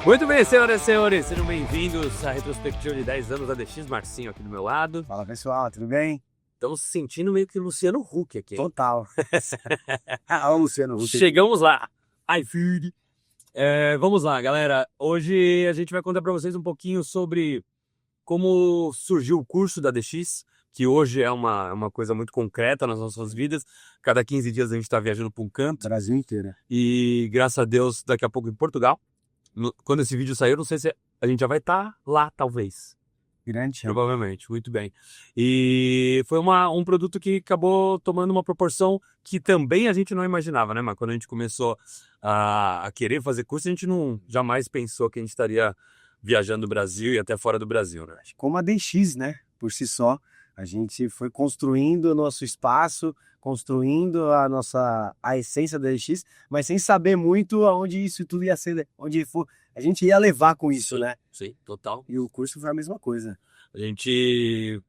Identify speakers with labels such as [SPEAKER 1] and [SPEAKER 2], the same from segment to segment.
[SPEAKER 1] Muito bem, senhoras e senhores, sejam bem-vindos à retrospectiva de 10 anos da DX. Marcinho aqui do meu lado.
[SPEAKER 2] Fala pessoal, tudo bem?
[SPEAKER 1] Estamos se sentindo meio que Luciano Huck aqui.
[SPEAKER 2] Total. Olha o Luciano Huck.
[SPEAKER 1] Chegamos lá. iFood. Vamos lá, galera. Hoje a gente vai contar para vocês um pouquinho sobre como surgiu o curso da DX, que hoje é uma coisa muito concreta nas nossas vidas. Cada 15 dias a gente está viajando para um canto.
[SPEAKER 2] Brasil inteiro.
[SPEAKER 1] E graças a Deus, daqui a pouco em Portugal. Quando esse vídeo sair, eu não sei se a gente já vai estar lá, talvez.
[SPEAKER 2] Grande chance.
[SPEAKER 1] Provavelmente, muito bem. E foi um produto que acabou tomando uma proporção que também a gente não imaginava, né, mas quando a gente começou a querer fazer curso, a gente jamais pensou que a gente estaria viajando o Brasil e até fora do Brasil, né?
[SPEAKER 2] Como a DX, né? Por si só, a gente foi construindo o nosso espaço, construindo a essência da DX, mas sem saber muito aonde isso tudo ia ser, onde for, a gente ia levar com isso,
[SPEAKER 1] Sim,
[SPEAKER 2] né?
[SPEAKER 1] Sim, total.
[SPEAKER 2] E o curso foi a mesma coisa.
[SPEAKER 1] A gente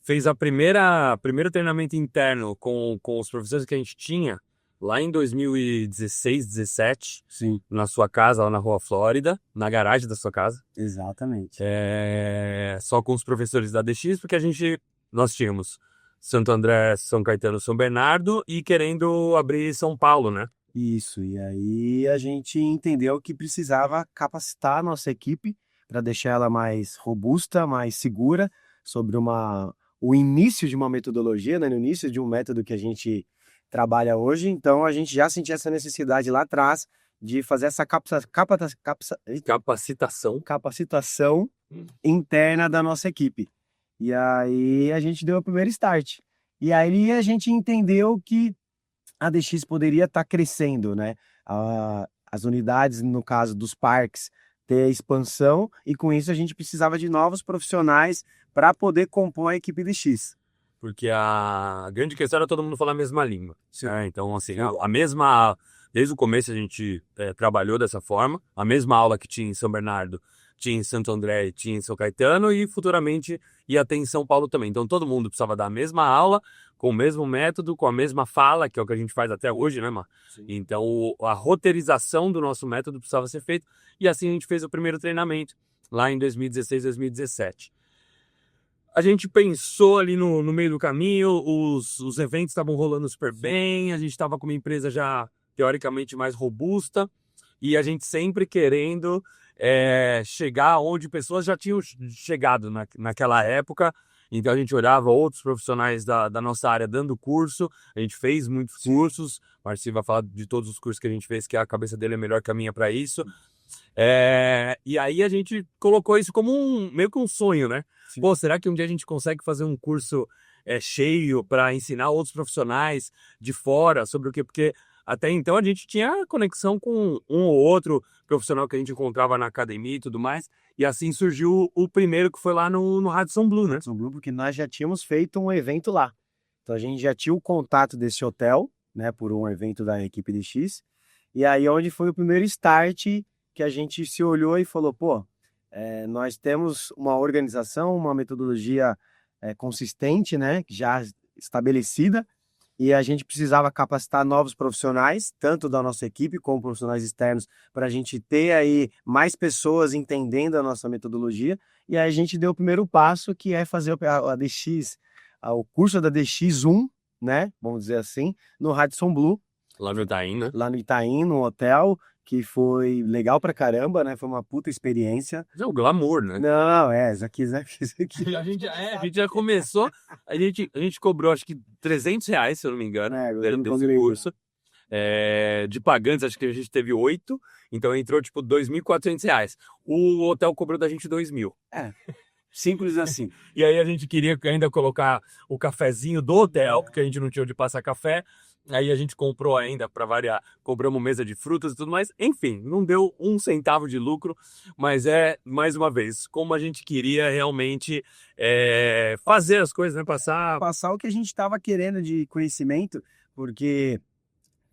[SPEAKER 1] fez primeiro treinamento interno com os professores que a gente tinha lá em 2016, 17,
[SPEAKER 2] Sim.
[SPEAKER 1] na sua casa, lá na Rua Flórida, na garagem da sua casa.
[SPEAKER 2] Exatamente.
[SPEAKER 1] Só com os professores da DX, porque nós tínhamos Santo André, São Caetano, São Bernardo e querendo abrir São Paulo, né?
[SPEAKER 2] Isso, e aí a gente entendeu que precisava capacitar a nossa equipe para deixar ela mais robusta, mais segura sobre o início de uma metodologia, né? No início de um método que a gente trabalha hoje. Então a gente já sentia essa necessidade lá atrás de fazer essa capacitação interna da nossa equipe. E aí a gente deu o primeiro start. E aí a gente entendeu que a DX poderia estar crescendo, né? As unidades, no caso dos parques, ter expansão, e com isso a gente precisava de novos profissionais para poder compor a equipe DX.
[SPEAKER 1] Porque a grande questão era todo mundo falar a mesma língua. Então, assim, desde o começo a gente trabalhou dessa forma. A mesma aula que tinha em São Bernardo, tinha em Santo André, tinha em São Caetano, e futuramente ia ter em São Paulo também. Então todo mundo precisava dar a mesma aula, com o mesmo método, com a mesma fala, que é o que a gente faz até hoje, né, Mar? Sim. Então a roteirização do nosso método precisava ser feita, e assim a gente fez o primeiro treinamento, lá em 2016, 2017. A gente pensou ali no meio do caminho, os eventos estavam rolando super bem, a gente estava com uma empresa já teoricamente mais robusta, e a gente sempre querendo chegar onde pessoas já tinham chegado naquela época. Então a gente olhava outros profissionais da nossa área dando curso, a gente fez muitos cursos. Marci vai falar de todos os cursos que a gente fez, que a cabeça dele é melhor que a minha para isso. E aí a gente colocou isso como meio que um sonho, né? Sim. Pô, será que um dia a gente consegue fazer um curso cheio para ensinar outros profissionais de fora sobre o quê? Porque até então a gente tinha conexão com um ou outro profissional que a gente encontrava na academia e tudo mais. E assim surgiu o primeiro, que foi lá no Radisson Blu, né?
[SPEAKER 2] Radisson Blu, porque nós já tínhamos feito um evento lá. Então a gente já tinha o contato desse hotel, né, por um evento da equipe DX. E aí onde foi o primeiro start que a gente se olhou e falou, pô, nós temos uma organização, uma metodologia consistente, né, já estabelecida, e a gente precisava capacitar novos profissionais, tanto da nossa equipe como profissionais externos, para a gente ter aí mais pessoas entendendo a nossa metodologia. E aí a gente deu o primeiro passo, que é fazer a DX, o curso da DX1, né, vamos dizer assim, no Radisson Blu.
[SPEAKER 1] Lá no Itaim, né?
[SPEAKER 2] Lá no Itaim, no hotel, que foi legal pra caramba, né? Foi uma puta experiência.
[SPEAKER 1] É o glamour, né?
[SPEAKER 2] Não, isso aqui.
[SPEAKER 1] A gente já começou, a gente cobrou acho que R$300, se eu não me engano, desse curso. De pagantes, acho que a gente teve 8, então entrou tipo R$2.400. O hotel cobrou da gente 2.000.
[SPEAKER 2] Simples assim.
[SPEAKER 1] E aí a gente queria ainda colocar o cafezinho do hotel, porque a gente não tinha onde passar café. Aí a gente comprou ainda, para variar, compramos mesa de frutas e tudo mais. Enfim, não deu um centavo de lucro, mas mais uma vez, como a gente queria realmente fazer as coisas, né?
[SPEAKER 2] Passar o que a gente estava querendo de conhecimento, porque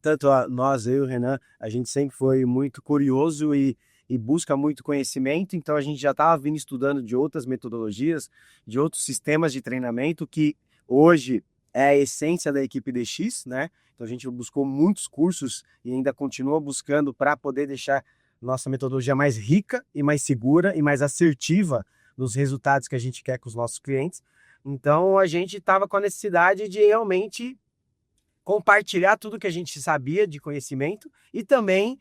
[SPEAKER 2] tanto nós, eu e o Renan, a gente sempre foi muito curioso e busca muito conhecimento, então a gente já estava vindo estudando de outras metodologias, de outros sistemas de treinamento, que hoje é a essência da equipe DX, né? Então a gente buscou muitos cursos e ainda continua buscando para poder deixar nossa metodologia mais rica e mais segura e mais assertiva nos resultados que a gente quer com os nossos clientes. Então, a gente estava com a necessidade de realmente compartilhar tudo que a gente sabia de conhecimento e também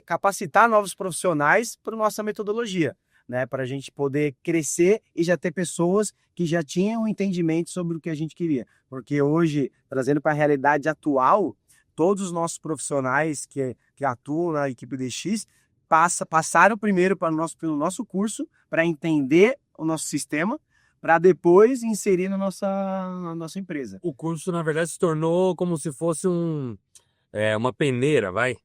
[SPEAKER 2] capacitar novos profissionais para a nossa metodologia, né? Para a gente poder crescer e já ter pessoas que já tinham um entendimento sobre o que a gente queria. Porque hoje, trazendo para a realidade atual, todos os nossos profissionais que atuam na equipe DX passaram primeiro pelo nosso curso para entender o nosso sistema, para depois inserir na nossa empresa.
[SPEAKER 1] O curso, na verdade, se tornou como se fosse uma peneira, vai?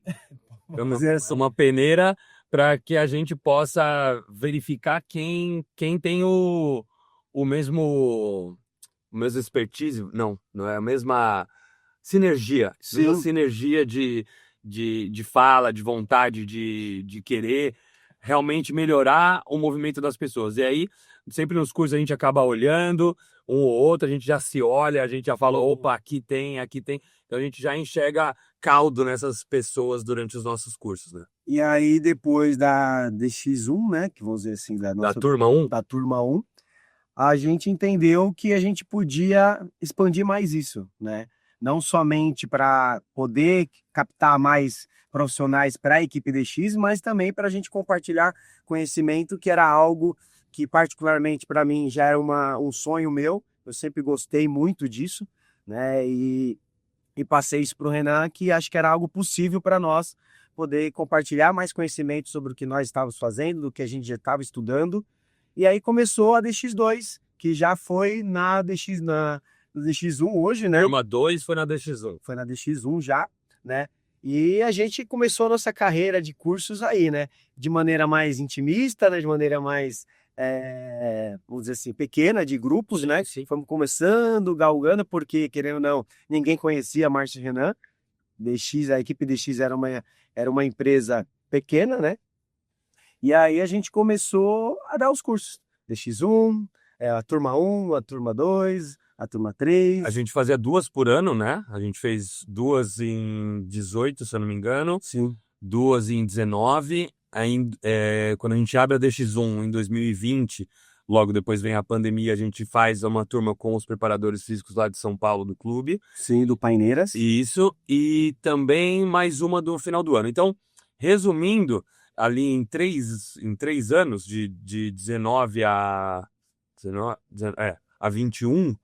[SPEAKER 2] Vamos dizer assim.
[SPEAKER 1] Uma peneira para que a gente possa verificar quem tem o mesmo expertise. Não é a mesma sinergia.
[SPEAKER 2] Sim.
[SPEAKER 1] Mesma sinergia de fala, de vontade, de querer realmente melhorar o movimento das pessoas. E aí, sempre nos cursos a gente acaba olhando um ou outro, a gente já se olha, a gente já fala, opa, aqui tem. Então a gente já enxerga caldo nessas pessoas durante os nossos cursos, né?
[SPEAKER 2] E aí, depois da DX1, né, que vamos dizer assim,
[SPEAKER 1] Da turma 1?
[SPEAKER 2] Da turma 1, a gente entendeu que a gente podia expandir mais isso, né? Não somente para poder captar mais profissionais para a equipe DX, mas também para a gente compartilhar conhecimento, que era algo que particularmente para mim já era um sonho meu. Eu sempre gostei muito disso, né? E passei isso para o Renan, que acho que era algo possível para nós poder compartilhar mais conhecimento sobre o que nós estávamos fazendo, do que a gente já estava estudando. E aí começou a DX2, que já foi na DX1 hoje, né?
[SPEAKER 1] Turma 2 foi na DX1.
[SPEAKER 2] Foi na DX1 já, né? E a gente começou a nossa carreira de cursos aí, né? De maneira mais intimista, né? De maneira mais, vamos dizer assim, pequena, de grupos, né?
[SPEAKER 1] Sim.
[SPEAKER 2] Fomos começando, galgando, porque, querendo ou não, ninguém conhecia a Márcio e Renan. A equipe DX era uma empresa pequena, né? E aí a gente começou a dar os cursos. DX1, a turma 1, a turma 2, a turma 3.
[SPEAKER 1] A gente fazia 2 por ano, né? A gente fez 2 em 18, se eu não me engano.
[SPEAKER 2] Sim.
[SPEAKER 1] 2 em 19. Aí, quando a gente abre a DX1 em 2020, logo depois vem a pandemia, a gente faz uma turma com os preparadores físicos lá de São Paulo, do clube.
[SPEAKER 2] Sim, do Paineiras.
[SPEAKER 1] Isso, e também mais uma do final do ano. Então, resumindo, ali em três anos, de 19 a 21,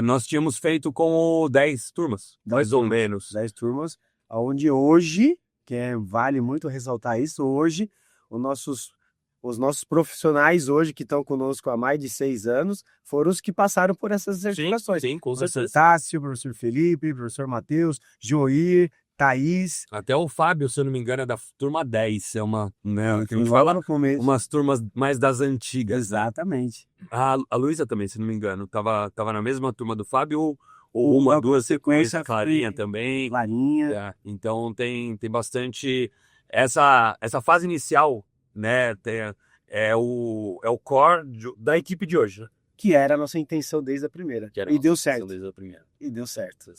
[SPEAKER 1] nós tínhamos feito com 10 turmas, mais ou menos.
[SPEAKER 2] 10 turmas, onde hoje, vale muito ressaltar isso, hoje os nossos profissionais hoje que estão conosco há mais de 6 anos foram os que passaram por essas certificações.
[SPEAKER 1] Sim, com certeza.
[SPEAKER 2] Professor Tássio, professor Felipe, professor Matheus, Joir, Thaís.
[SPEAKER 1] Até o Fábio, se eu não me engano, é da turma 10. É que a gente
[SPEAKER 2] Lá
[SPEAKER 1] fala
[SPEAKER 2] no começo.
[SPEAKER 1] umas turmas mais das antigas.
[SPEAKER 2] Exatamente.
[SPEAKER 1] A Luísa também, se não me engano, tava na mesma turma do Fábio, ou uma, duas sequências. Clarinha também.
[SPEAKER 2] Clarinha.
[SPEAKER 1] Então tem bastante essa fase inicial, né? É o core da equipe de hoje, né?
[SPEAKER 2] Que era a nossa intenção desde a primeira. E deu certo.
[SPEAKER 1] Desde a primeira.
[SPEAKER 2] E deu certo.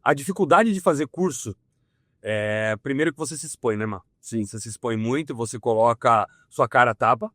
[SPEAKER 1] A dificuldade de fazer curso primeiro que você se expõe, né, Mar?
[SPEAKER 2] Sim.
[SPEAKER 1] Você se expõe muito, você coloca sua cara a tapa,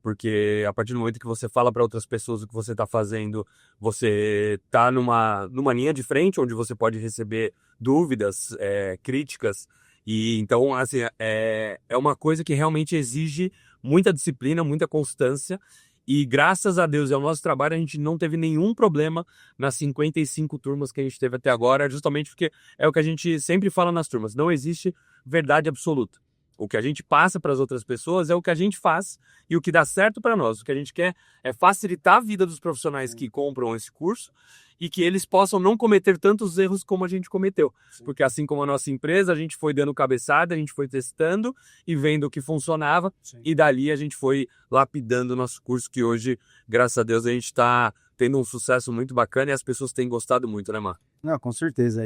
[SPEAKER 1] porque a partir do momento que você fala para outras pessoas o que você está fazendo, você está numa linha de frente onde você pode receber dúvidas, críticas. E então, assim, é uma coisa que realmente exige muita disciplina, muita constância. E graças a Deus e ao nosso trabalho, a gente não teve nenhum problema nas 55 turmas que a gente teve até agora, justamente porque é o que a gente sempre fala nas turmas, não existe verdade absoluta. O que a gente passa para as outras pessoas é o que a gente faz e o que dá certo para nós. O que a gente quer é facilitar a vida dos profissionais que compram esse curso e que eles possam não cometer tantos erros como a gente cometeu.
[SPEAKER 2] Sim.
[SPEAKER 1] Porque assim como a nossa empresa, a gente foi dando cabeçada, a gente foi testando e vendo o que funcionava. Sim. E dali a gente foi lapidando o nosso curso, que hoje, graças a Deus, a gente está tendo um sucesso muito bacana e as pessoas têm gostado muito, né, Mar?
[SPEAKER 2] Não, com certeza.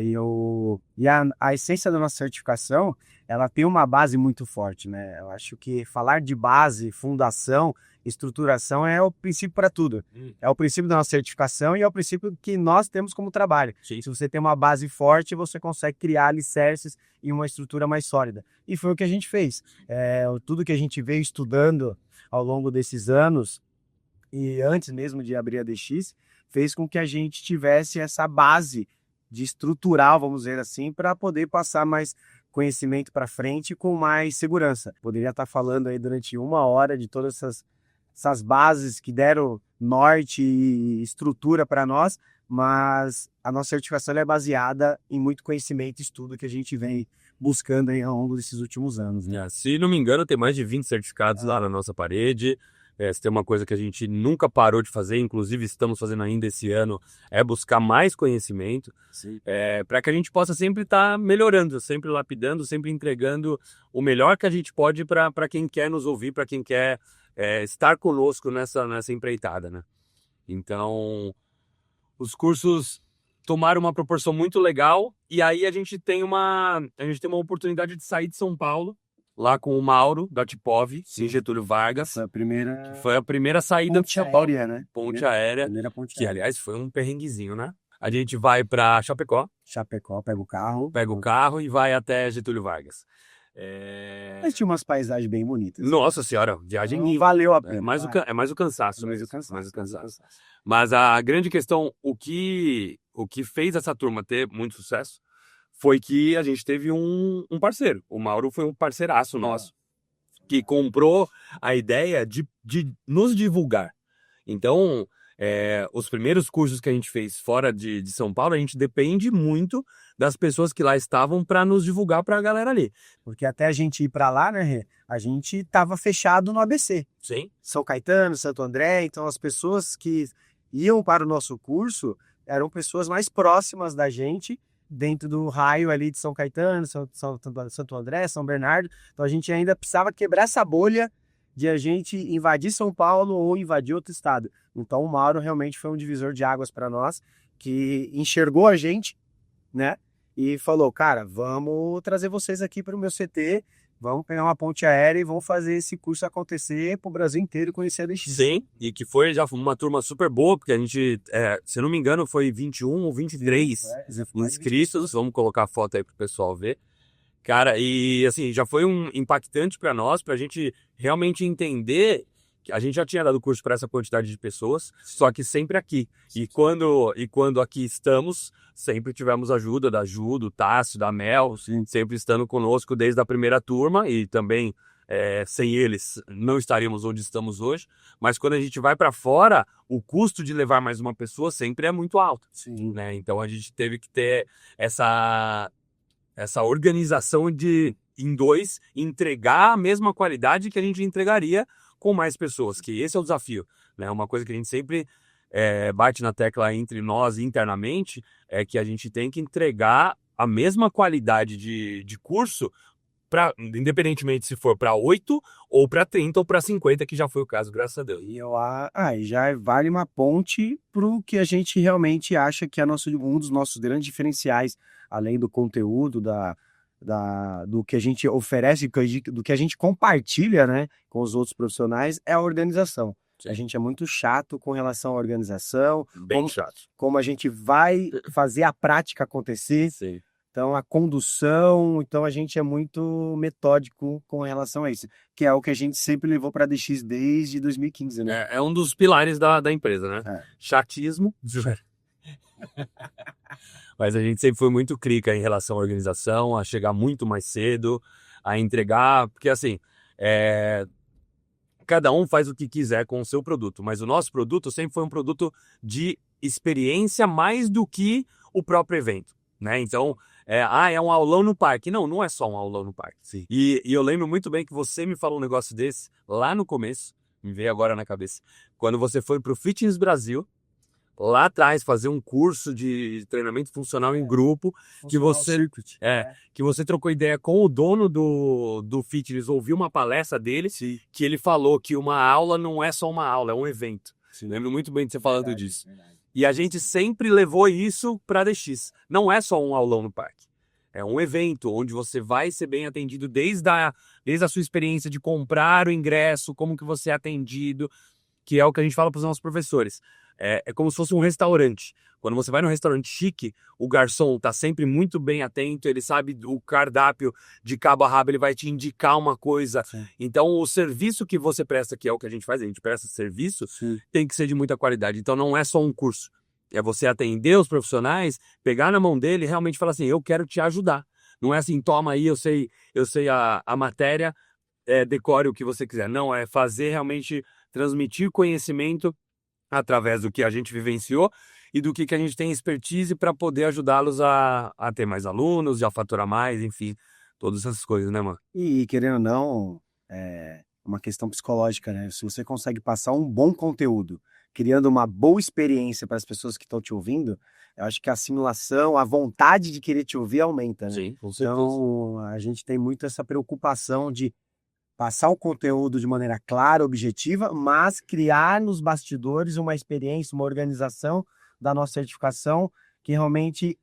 [SPEAKER 2] A essência da nossa certificação, ela tem uma base muito forte, né? Eu acho que falar de base, fundação, estruturação é o princípio para tudo. É o princípio da nossa certificação e é o princípio que nós temos como trabalho.
[SPEAKER 1] Sim.
[SPEAKER 2] Se você tem uma base forte, você consegue criar alicerces e uma estrutura mais sólida. E foi o que a gente fez. Tudo que a gente veio estudando ao longo desses anos, e antes mesmo de abrir a DX, fez com que a gente tivesse essa base de estrutural, vamos dizer assim, para poder passar mais conhecimento para frente com mais segurança. Poderia estar falando aí durante 1 hora de todas essas bases que deram norte e estrutura para nós, mas a nossa certificação é baseada em muito conhecimento e estudo que a gente vem buscando aí ao longo desses últimos anos, né?
[SPEAKER 1] Se não me engano, tem mais de 20 certificados lá na nossa parede. Se tem uma coisa que a gente nunca parou de fazer, inclusive estamos fazendo ainda esse ano, é buscar mais conhecimento, para que a gente possa sempre estar melhorando, sempre lapidando, sempre entregando o melhor que a gente pode para quem quer nos ouvir, para quem quer estar conosco nessa empreitada, né? Então, os cursos tomaram uma proporção muito legal e aí a gente tem uma oportunidade de sair de São Paulo, lá com o Mauro, da Tipov, em Getúlio Vargas. Foi a primeira saída
[SPEAKER 2] ponte aérea, né?
[SPEAKER 1] Ponte aérea,
[SPEAKER 2] Primeira ponte
[SPEAKER 1] que
[SPEAKER 2] aérea.
[SPEAKER 1] aliás foi um perrenguezinho, né? A gente vai para Chapecó,
[SPEAKER 2] Pega o carro.
[SPEAKER 1] pega o carro e vai até Getúlio Vargas.
[SPEAKER 2] Mas tinha umas paisagens bem bonitas.
[SPEAKER 1] Nossa senhora, viagem
[SPEAKER 2] Não
[SPEAKER 1] linda.
[SPEAKER 2] valeu a pena.
[SPEAKER 1] É mais o cansaço.
[SPEAKER 2] Mais o cansaço.
[SPEAKER 1] Mas a grande questão, o que fez essa turma ter muito sucesso foi que a gente teve um parceiro. O Mauro foi um parceiraço nosso, que comprou a ideia de nos divulgar. Então, os primeiros cursos que a gente fez fora de São Paulo, a gente depende muito das pessoas que lá estavam para nos divulgar para a galera ali.
[SPEAKER 2] Porque até a gente ir para lá, né, Rê, a gente estava fechado no ABC.
[SPEAKER 1] Sim.
[SPEAKER 2] São Caetano, Santo André, então as pessoas que iam para o nosso curso eram pessoas mais próximas da gente, dentro do raio ali de São Caetano, Santo André, São Bernardo. Então a gente ainda precisava quebrar essa bolha de a gente invadir São Paulo ou invadir outro estado. Então o Mauro realmente foi um divisor de águas para nós, que enxergou a gente, né? E falou, cara, vamos trazer vocês aqui para o meu CT, vamos pegar uma ponte aérea e vamos fazer esse curso acontecer para o Brasil inteiro conhecer a DX.
[SPEAKER 1] Sim, e que foi já uma turma super boa, porque a gente, se não me engano, foi 21 ou 23 inscritos. Vamos colocar a foto aí pro pessoal ver. Cara, e assim, já foi impactante para nós, pra gente realmente entender que a gente já tinha dado curso para essa quantidade de pessoas, só que sempre aqui. E quando aqui estamos, sempre tivemos ajuda da Ju, do Tássio, da Mel, sempre estando conosco desde a primeira turma e também sem eles não estaríamos onde estamos hoje. Mas quando a gente vai para fora, o custo de levar mais uma pessoa sempre é muito alto. Né? Então a gente teve que ter essa organização de, em dois, entregar a mesma qualidade que a gente entregaria com mais pessoas, que esse é o desafio, né? Uma coisa que a gente sempre bate na tecla entre nós internamente é que a gente tem que entregar a mesma qualidade de curso, independentemente se for para 8 ou para 30 ou para 50, que já foi o caso, graças a Deus.
[SPEAKER 2] E já vale uma ponte para o que a gente realmente acha que é um dos nossos grandes diferenciais, além do conteúdo, do que a gente oferece, do que a gente compartilha, né, com os outros profissionais, é a organização. Sim. A gente é muito chato com relação à organização, como a gente vai fazer a prática acontecer. Sim. Então, a condução, então a gente é muito metódico com relação a isso, que é o que a gente sempre levou para a DX desde 2015, né?
[SPEAKER 1] É um dos pilares da empresa, né? Chatismo. Mas a gente sempre foi muito crica em relação à organização, a chegar muito mais cedo, a entregar, porque assim, cada um faz o que quiser com o seu produto, mas o nosso produto sempre foi um produto de experiência mais do que o próprio evento, né? Então, é um aulão no parque. Não é só um aulão no parque. Sim. E eu lembro muito bem que você me falou um negócio desse lá no começo, me veio agora na cabeça, quando você foi pro Fitness Brasil, lá atrás, fazer um curso de treinamento funcional em grupo, que você trocou ideia com o dono do Fitness, ouviu uma palestra dele, sim, que ele falou que uma aula não é só uma aula, é um evento. Sim. Lembro muito bem de você falando disso. Verdade. E a gente sempre levou isso para a DX. Não é só um aulão no parque. É um evento onde você vai ser bem atendido desde a sua experiência de comprar o ingresso, como que você é atendido, que é o que a gente fala para os nossos professores. É como se fosse um restaurante. Quando você vai num restaurante chique, o garçom está sempre muito bem atento, ele sabe o cardápio de cabo a rabo, ele vai te indicar uma coisa.
[SPEAKER 2] Sim.
[SPEAKER 1] Então, o serviço que você presta, que é o que a gente faz, a gente presta serviço,
[SPEAKER 2] Sim.
[SPEAKER 1] tem que ser de muita qualidade. Então, não é só um curso. É você atender os profissionais, pegar na mão dele e realmente falar assim, eu quero te ajudar. Não é assim, toma aí, eu sei a matéria, decore o que você quiser. Não, é fazer realmente, transmitir conhecimento através do que a gente vivenciou e do que a gente tem expertise para poder ajudá-los a ter mais alunos, a faturar mais, enfim, todas essas coisas, né, mano?
[SPEAKER 2] E querendo ou não, é uma questão psicológica, né? Se você consegue passar um bom conteúdo, criando uma boa experiência para as pessoas que estão te ouvindo, eu acho que a assimilação, a vontade de querer te ouvir aumenta, né?
[SPEAKER 1] Sim, com certeza.
[SPEAKER 2] Então, a gente tem muito essa preocupação de passar o conteúdo de maneira clara, objetiva, mas criar nos bastidores uma experiência, uma organização da nossa certificação que realmente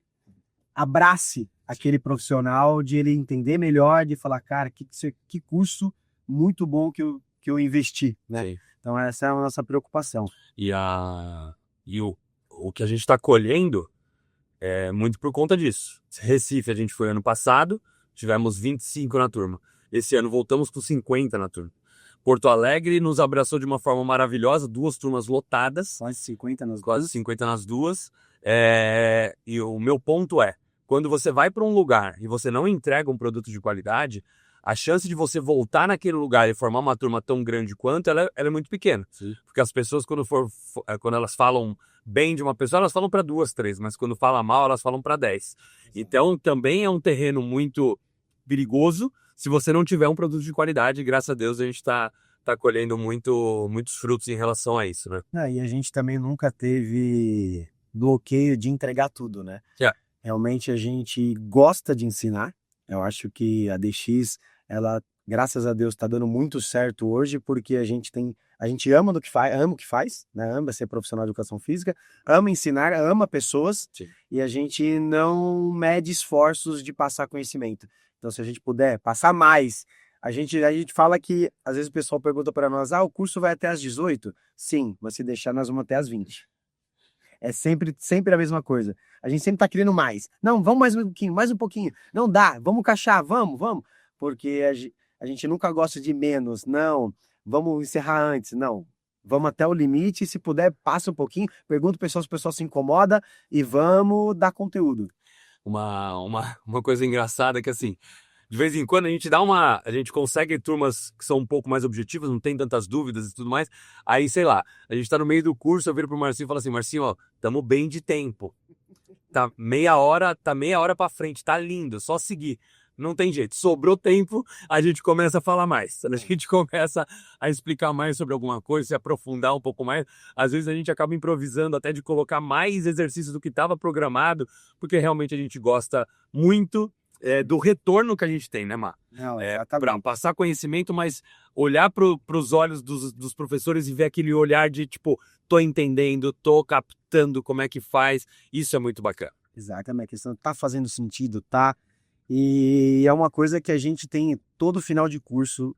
[SPEAKER 2] abrace aquele profissional, de ele entender melhor, de falar, cara, que curso muito bom que eu investi, né?
[SPEAKER 1] Sim.
[SPEAKER 2] Então essa é a nossa preocupação.
[SPEAKER 1] E o que a gente está colhendo é muito por conta disso. Recife a gente foi ano passado, tivemos 25 na turma. Esse ano voltamos com 50 na turma. Porto Alegre nos abraçou de uma forma maravilhosa, 2 turmas lotadas.
[SPEAKER 2] Quase 50 nas
[SPEAKER 1] Quase
[SPEAKER 2] duas.
[SPEAKER 1] 50 nas duas. E o meu ponto é, quando você vai para um lugar e você não entrega um produto de qualidade, a chance de você voltar naquele lugar e formar uma turma tão grande quanto, ela é muito pequena.
[SPEAKER 2] Sim.
[SPEAKER 1] Porque as pessoas, quando elas falam bem de uma pessoa, elas falam para 2, 3, mas quando fala mal, elas falam para 10. Então, também é um terreno muito perigoso se você não tiver um produto de qualidade. Graças a Deus, a gente está colhendo muitos frutos em relação a isso, né?
[SPEAKER 2] E a gente também nunca teve bloqueio de entregar tudo, né? Realmente a gente gosta de ensinar. Eu acho que a DX, ela, graças a Deus, está dando muito certo hoje, porque a gente ama o que faz, né? Ama ser profissional de educação física, ama ensinar, ama pessoas.
[SPEAKER 1] Sim.
[SPEAKER 2] E a gente não mede esforços de passar conhecimento. Então, se a gente puder passar mais, a gente fala que, às vezes o pessoal pergunta para nós, o curso vai até às 18? Sim, mas se deixar, nós vamos até às 20. É sempre a mesma coisa. A gente sempre tá querendo mais. Não, vamos mais um pouquinho. Não dá, vamos caixar, vamos. Porque a gente nunca gosta de menos. Não, vamos encerrar antes. Não, vamos até o limite. Se puder, passa um pouquinho. Pergunta o pessoal se o pessoal se incomoda e vamos dar conteúdo.
[SPEAKER 1] Uma coisa engraçada é que, assim, de vez em quando a gente consegue turmas que são um pouco mais objetivas, não tem tantas dúvidas e tudo mais. Aí, sei lá, a gente tá no meio do curso, eu viro pro Marcinho e falo assim, Marcinho, ó, tamo bem de tempo. Tá meia hora pra frente, tá lindo, só seguir. Não tem jeito, sobrou tempo, a gente começa a falar mais. A gente começa a explicar mais sobre alguma coisa, se aprofundar um pouco mais. Às vezes a gente acaba improvisando até de colocar mais exercícios do que estava programado, porque realmente a gente gosta muito do retorno que a gente tem, né, Mar?
[SPEAKER 2] Não,
[SPEAKER 1] Para passar conhecimento, mas olhar para os olhos dos professores e ver aquele olhar de, tipo, tô entendendo, tô captando como é que faz. Isso é muito bacana.
[SPEAKER 2] Exatamente, a questão tá fazendo sentido, tá? E é uma coisa que a gente tem todo final de curso.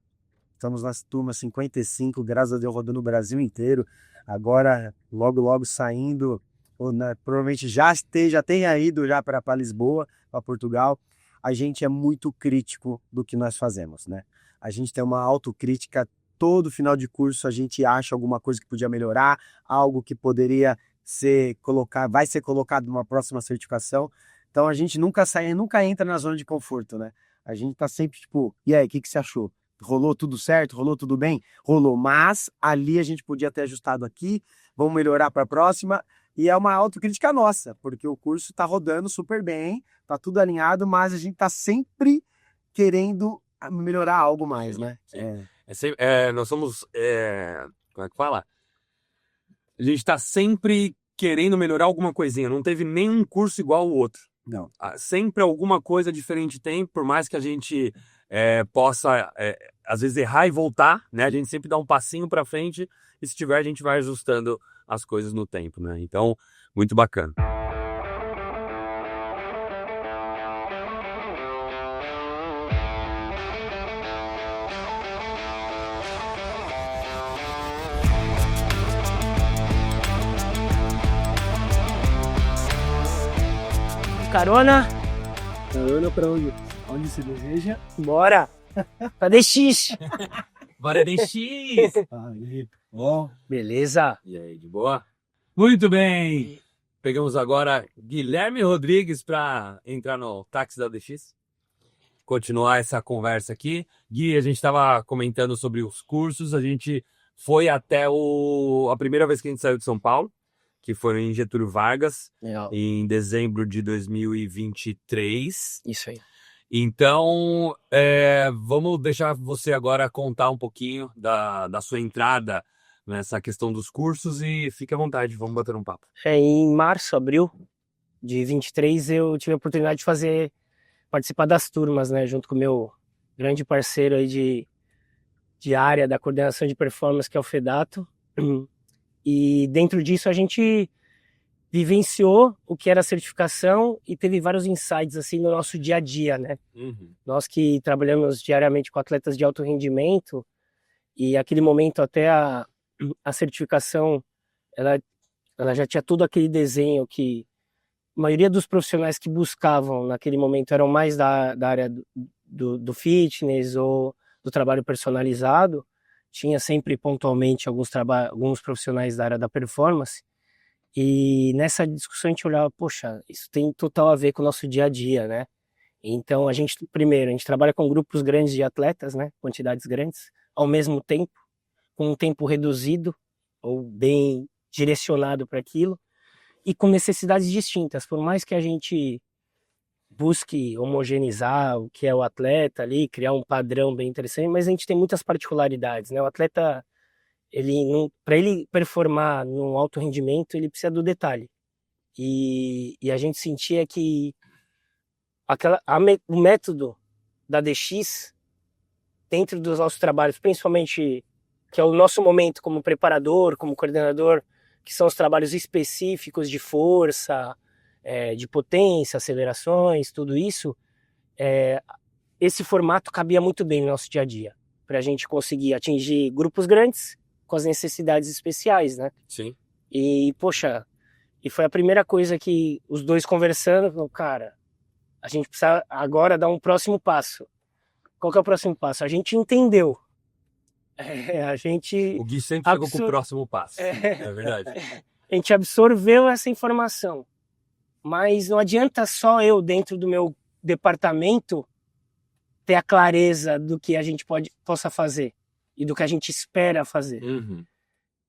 [SPEAKER 2] Estamos na turma 55, graças a Deus, rodando o Brasil inteiro. Agora, logo saindo, provavelmente já tenha ido já para Lisboa, para Portugal. A gente é muito crítico do que nós fazemos, né? A gente tem uma autocrítica, todo final de curso a gente acha alguma coisa que podia melhorar, algo que poderia vai ser colocado numa próxima certificação. Então a gente nunca entra na zona de conforto, né? A gente tá sempre tipo, e aí, o que você achou? Rolou tudo certo? Rolou tudo bem? Rolou, mas ali a gente podia ter ajustado aqui, vamos melhorar para a próxima. E é uma autocrítica nossa, porque o curso está rodando super bem, tá tudo alinhado, mas a gente tá sempre querendo melhorar algo mais, né?
[SPEAKER 1] Nós somos, como é que fala? A gente tá sempre querendo melhorar alguma coisinha, não teve nenhum curso igual ao outro.
[SPEAKER 2] Não.
[SPEAKER 1] Sempre alguma coisa diferente tem, por mais que a gente possa, às vezes, errar e voltar, né? A gente sempre dá um passinho para frente e se tiver, a gente vai ajustando as coisas no tempo, né? Então, muito bacana.
[SPEAKER 3] Carona,
[SPEAKER 2] Carona pra onde? Onde se deseja?
[SPEAKER 3] bora! Pra DX!
[SPEAKER 1] Bora DX!
[SPEAKER 2] Aí, ó.
[SPEAKER 3] Beleza?
[SPEAKER 1] E aí, de boa? Muito bem! Pegamos agora Guilherme Rodrigues para entrar no táxi da DX. Continuar essa conversa aqui. Gui, a gente estava comentando sobre os cursos. A gente foi até a primeira vez que a gente saiu de São Paulo, que foi em Getúlio Vargas,
[SPEAKER 3] Legal.
[SPEAKER 1] em dezembro de 2023.
[SPEAKER 3] Isso aí.
[SPEAKER 1] Então, vamos deixar você agora contar um pouquinho da sua entrada nessa questão dos cursos e fique à vontade, vamos bater um papo.
[SPEAKER 3] Em março, abril de 23, eu tive a oportunidade de participar das turmas, né? Junto com o meu grande parceiro aí de área da coordenação de performance, que é o Fedato. E dentro disso a gente vivenciou o que era a certificação e teve vários insights assim no nosso dia a dia, né? Nós que trabalhamos diariamente com atletas de alto rendimento e aquele momento até a certificação, ela já tinha todo aquele desenho que a maioria dos profissionais que buscavam naquele momento eram mais da área do fitness ou do trabalho personalizado. Tinha sempre pontualmente alguns profissionais da área da performance. E nessa discussão a gente olhava, poxa, isso tem total a ver com o nosso dia a dia, né? Então a gente trabalha com grupos grandes de atletas, né? Quantidades grandes, ao mesmo tempo, com um tempo reduzido ou bem direcionado para aquilo e com necessidades distintas. Por mais que a gente busque homogeneizar o que é o atleta ali, criar um padrão bem interessante, mas a gente tem muitas particularidades, né? O atleta, para ele performar num alto rendimento, ele precisa do detalhe. E a gente sentia que o método da DX, dentro dos nossos trabalhos, principalmente, que é o nosso momento como preparador, como coordenador, que são os trabalhos específicos de força, de potência, acelerações, tudo isso, esse formato cabia muito bem no nosso dia a dia, para a gente conseguir atingir grupos grandes com as necessidades especiais, né?
[SPEAKER 1] Sim.
[SPEAKER 3] E, poxa, foi a primeira coisa que os dois conversando, falaram, cara, a gente precisa agora dar um próximo passo. Qual que é o próximo passo? A gente entendeu.
[SPEAKER 1] O Gui sempre chegou com o próximo passo, é verdade.
[SPEAKER 3] A gente absorveu essa informação. Mas não adianta só eu, dentro do meu departamento, ter a clareza do que a gente possa fazer e do que a gente espera fazer.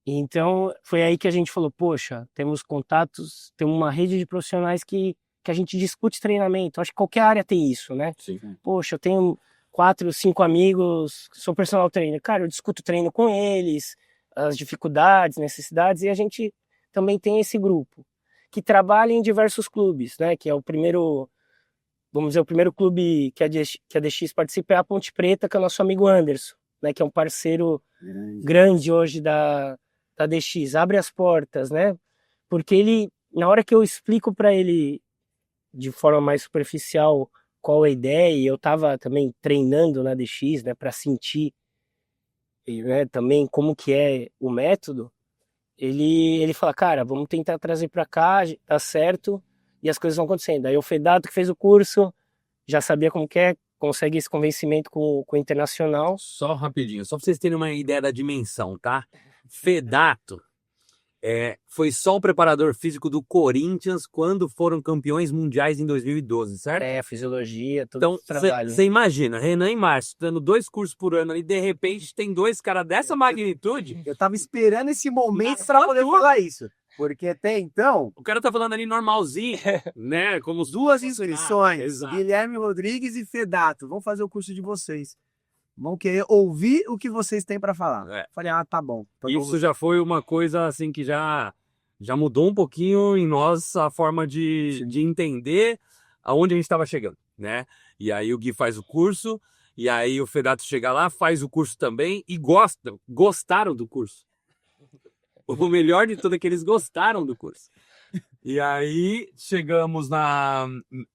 [SPEAKER 3] Então, foi aí que a gente falou, poxa, temos contatos, temos uma rede de profissionais que a gente discute treinamento. Acho que qualquer área tem isso, né?
[SPEAKER 1] Sim.
[SPEAKER 3] Poxa, eu tenho 4, 5 amigos, sou personal trainer. Cara, eu discuto treino com eles, as dificuldades, necessidades, e a gente também tem esse grupo que trabalha em diversos clubes, né? Que é o primeiro, vamos dizer, o primeiro clube que a DX participa é a Ponte Preta, que é o nosso amigo Anderson, né? Que é um parceiro grande hoje da DX. Abre as portas, né? Porque ele, na hora que eu explico para ele de forma mais superficial qual a ideia, e eu estava também treinando na DX, né? Para sentir, né? Também como que é o método. Ele fala, cara, vamos tentar trazer para cá, tá certo, e as coisas vão acontecendo. Aí o Fedato que fez o curso, já sabia como que é, consegue esse convencimento com o Internacional.
[SPEAKER 1] Só rapidinho, só para vocês terem uma ideia da dimensão, tá? Fedato foi só o preparador físico do Corinthians quando foram campeões mundiais em 2012, certo?
[SPEAKER 3] Fisiologia, todo
[SPEAKER 1] Então,
[SPEAKER 3] esse trabalho.
[SPEAKER 1] você imagina, Renan e Márcio, dando 2 cursos por ano ali, de repente tem 2 caras dessa magnitude.
[SPEAKER 2] Eu tava esperando esse momento para poder falar isso. Porque até então,
[SPEAKER 1] O cara tá falando ali normalzinho, né? Como os
[SPEAKER 2] 2 inscrições,
[SPEAKER 1] exato.
[SPEAKER 2] Guilherme Rodrigues e Fedato, vão fazer o curso de vocês. Vão querer ouvir o que vocês têm para falar. Falei, tá bom. Então
[SPEAKER 1] Isso já foi uma coisa assim que já mudou um pouquinho em nós a forma de entender aonde a gente estava chegando, né? E aí o Gui faz o curso E aí o Fedato chega lá, faz o curso também e gostaram do curso. O melhor de tudo é que eles gostaram do curso. E aí chegamos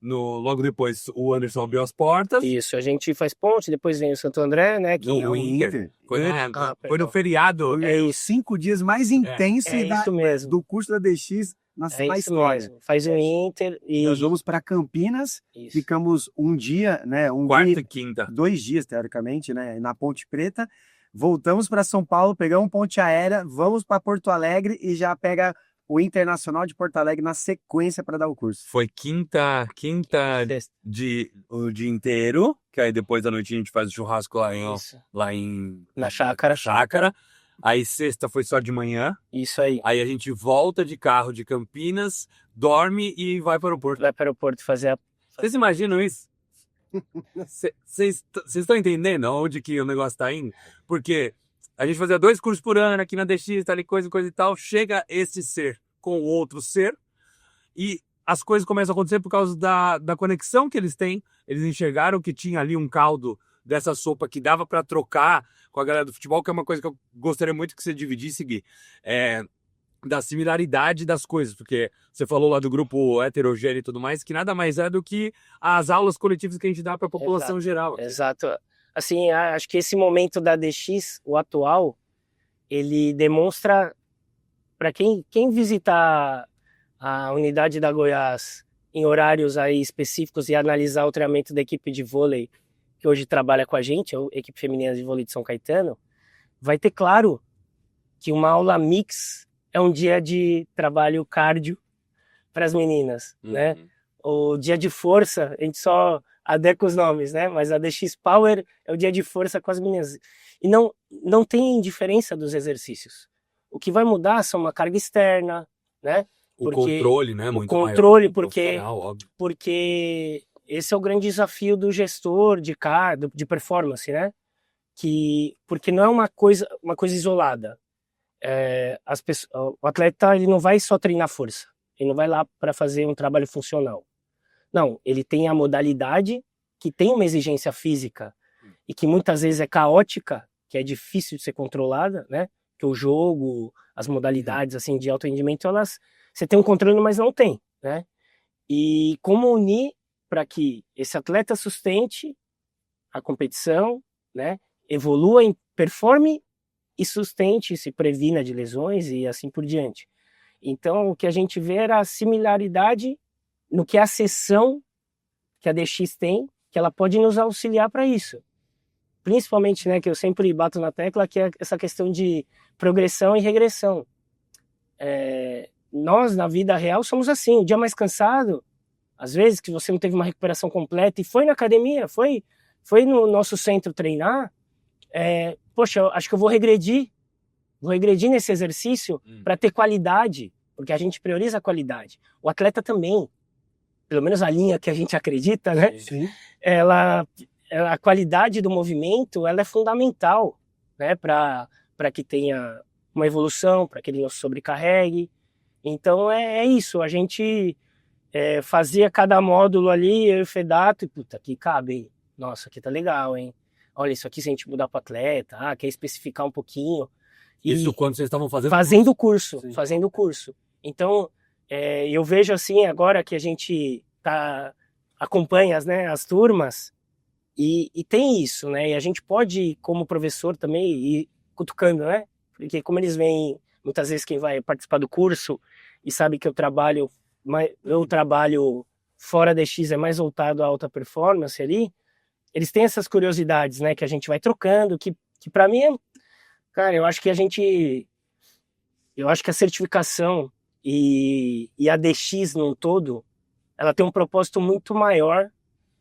[SPEAKER 1] logo depois o Anderson abriu as portas.
[SPEAKER 3] Isso, a gente faz ponte, depois vem o Santo André, né? Que
[SPEAKER 1] No Inter. Foi no
[SPEAKER 3] perdão.
[SPEAKER 1] feriado.
[SPEAKER 3] É
[SPEAKER 2] Os 5 dias mais intensos
[SPEAKER 3] É isso mesmo.
[SPEAKER 2] do curso da DX na
[SPEAKER 3] É isso
[SPEAKER 2] história.
[SPEAKER 3] mesmo. Faz o Inter e...
[SPEAKER 2] Nós vamos para Campinas,
[SPEAKER 3] Isso.
[SPEAKER 2] ficamos um dia, né?
[SPEAKER 1] Quarta e quinta.
[SPEAKER 2] 2 dias, teoricamente, né? Na Ponte Preta. Voltamos para São Paulo, pegamos ponte aérea, vamos para Porto Alegre e já pega o Internacional de Porto Alegre na sequência para dar o curso.
[SPEAKER 1] Foi quinta o dia inteiro, que aí depois da noite a gente faz o churrasco
[SPEAKER 3] Isso.
[SPEAKER 1] lá em
[SPEAKER 3] Na chácara.
[SPEAKER 1] Aí sexta foi só de manhã.
[SPEAKER 3] Isso aí.
[SPEAKER 1] Aí a gente volta de carro de Campinas, dorme e vai para o aeroporto.
[SPEAKER 3] Vai para o aeroporto fazer a...
[SPEAKER 1] Vocês imaginam isso? Vocês estão entendendo onde que o negócio tá indo? Porque a gente fazia 2 cursos por ano aqui na DX, tá ali, coisa e tal. Chega esse ser com o outro ser e as coisas começam a acontecer por causa da conexão que eles têm. Eles enxergaram que tinha ali um caldo dessa sopa que dava para trocar com a galera do futebol, que é uma coisa que eu gostaria muito que você dividisse, Gui. Da similaridade das coisas, porque você falou lá do grupo heterogêneo e tudo mais, que nada mais é do que as aulas coletivas que a gente dá para a população geral.
[SPEAKER 3] Exato. Assim, acho que esse momento da DX, o atual, ele demonstra para quem visitar a unidade da Goiás em horários aí específicos e analisar o treinamento da equipe de vôlei que hoje trabalha com a gente, a equipe feminina de vôlei de São Caetano, vai ter claro que uma aula mix é um dia de trabalho cardio para as meninas, né? O dia de força, a gente só adequa os nomes, né? Mas a DX Power é o dia de força com as meninas. E não tem diferença dos exercícios. O que vai mudar são uma carga externa, né?
[SPEAKER 1] O controle, né?
[SPEAKER 3] Muito controle,
[SPEAKER 1] maior.
[SPEAKER 3] Porque esse é o grande desafio do gestor de performance, né? Porque não é uma coisa isolada. O atleta ele não vai só treinar força, ele não vai lá para fazer um trabalho funcional. Não, ele tem a modalidade que tem uma exigência física e que muitas vezes é caótica, que é difícil de ser controlada, né? Que o jogo, as modalidades assim de alto rendimento, você tem um controle, mas não tem, né? E como unir para que esse atleta sustente a competição, né? Evolua, performe e sustente, se previna de lesões e assim por diante. Então, o que a gente vê era a similaridade no que a sessão que a DX tem, que ela pode nos auxiliar para isso. Principalmente, né, que eu sempre bato na tecla, que é essa questão de progressão e regressão. Nós, na vida real, somos assim. O dia mais cansado, às vezes, que você não teve uma recuperação completa e foi na academia, foi no nosso centro treinar, poxa, acho que eu vou regredir nesse exercício para ter qualidade, porque a gente prioriza a qualidade. O atleta também, pelo menos a linha que a gente acredita, né?
[SPEAKER 2] Sim.
[SPEAKER 3] A qualidade do movimento, ela é fundamental, né? Para que tenha uma evolução, para que ele não se sobrecarregue. Então é isso, a gente fazia cada módulo ali, eu e o Fedato, e puta, aqui cabe, hein? Nossa, aqui tá legal, hein? Olha, isso aqui se a gente mudar para atleta, quer especificar um pouquinho.
[SPEAKER 1] Isso quando vocês estavam fazendo?
[SPEAKER 3] Fazendo o curso. Então, eu vejo assim, agora que a gente acompanha as turmas, e tem isso, né? E a gente pode, como professor também, ir cutucando, né? Porque como eles vêm, muitas vezes quem vai participar do curso e sabe que eu trabalho fora da X, é mais voltado à alta performance ali, eles têm essas curiosidades, né, que a gente vai trocando, que para mim cara, eu acho que a certificação e a DX num todo, ela tem um propósito muito maior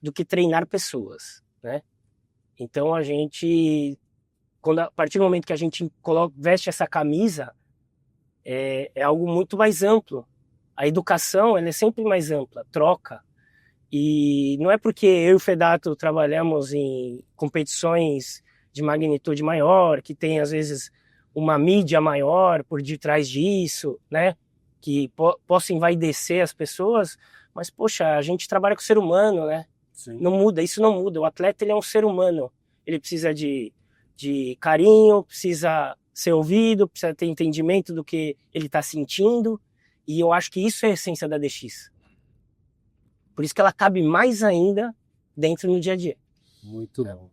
[SPEAKER 3] do que treinar pessoas, né? Então a partir do momento que a gente veste essa camisa, é algo muito mais amplo. A educação, ela é sempre mais ampla, troca. E não é porque eu e o Fedato trabalhamos em competições de magnitude maior, que tem às vezes uma mídia maior por detrás disso, né? Que possa envaidecer as pessoas, mas poxa, a gente trabalha com o ser humano, né? Não muda, isso não muda. O atleta, ele é um ser humano. Ele precisa de carinho, precisa ser ouvido, precisa ter entendimento do que ele está sentindo. E eu acho que isso é a essência da DX. Por isso que ela cabe mais ainda dentro do dia a dia.
[SPEAKER 2] Muito bom.